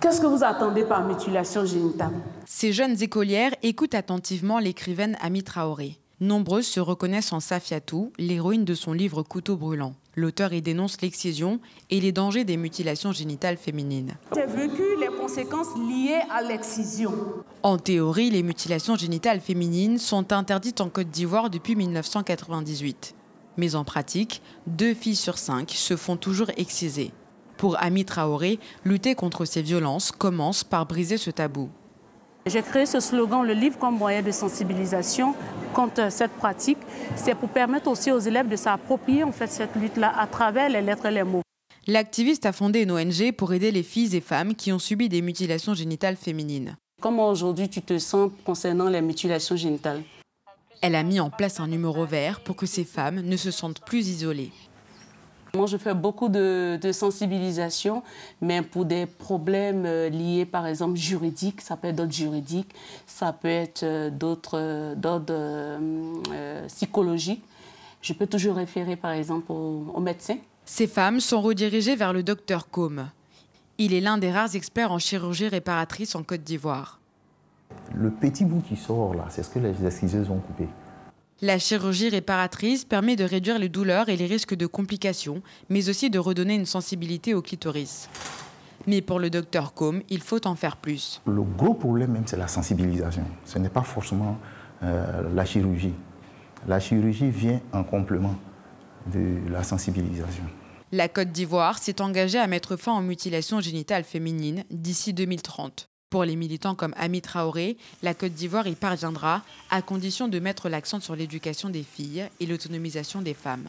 Qu'est-ce que vous attendez par mutilation génitale? Ces jeunes écolières écoutent attentivement l'écrivaine Ami Traoré. Nombreuses se reconnaissent en Safiatou, l'héroïne de son livre Couteau brûlant. L'auteur y dénonce l'excision et les dangers des mutilations génitales féminines. J'ai vécu les conséquences liées à l'excision. En théorie, les mutilations génitales féminines sont interdites en Côte d'Ivoire depuis 1998. Mais en pratique, 2 filles sur 5 se font toujours exciser. Pour Ami Traoré, lutter contre ces violences commence par briser ce tabou. J'ai créé ce slogan, le livre comme moyen de sensibilisation contre cette pratique. C'est pour permettre aussi aux élèves de s'approprier en fait cette lutte-là à travers les lettres et les mots. L'activiste a fondé une ONG pour aider les filles et femmes qui ont subi des mutilations génitales féminines. Comment aujourd'hui tu te sens concernant les mutilations génitales? Elle a mis en place un numéro vert pour que ces femmes ne se sentent plus isolées. Moi, je fais beaucoup de sensibilisation, mais pour des problèmes liés, par exemple, juridiques, ça peut être d'ordre juridique, ça peut être d'ordre psychologique. Je peux toujours référer, par exemple, au médecin. Ces femmes sont redirigées vers le docteur Côme. Il est l'un des rares experts en chirurgie réparatrice en Côte d'Ivoire. Le petit bout qui sort là, c'est ce que les exciseuses ont coupé. La chirurgie réparatrice permet de réduire les douleurs et les risques de complications, mais aussi de redonner une sensibilité au clitoris. Mais pour le docteur Côme, il faut en faire plus. Le gros problème même, c'est la sensibilisation. Ce n'est pas forcément la chirurgie. La chirurgie vient en complément de la sensibilisation. La Côte d'Ivoire s'est engagée à mettre fin aux mutilations génitales féminines d'ici 2030. Pour les militants comme Ami Traoré, la Côte d'Ivoire y parviendra à condition de mettre l'accent sur l'éducation des filles et l'autonomisation des femmes.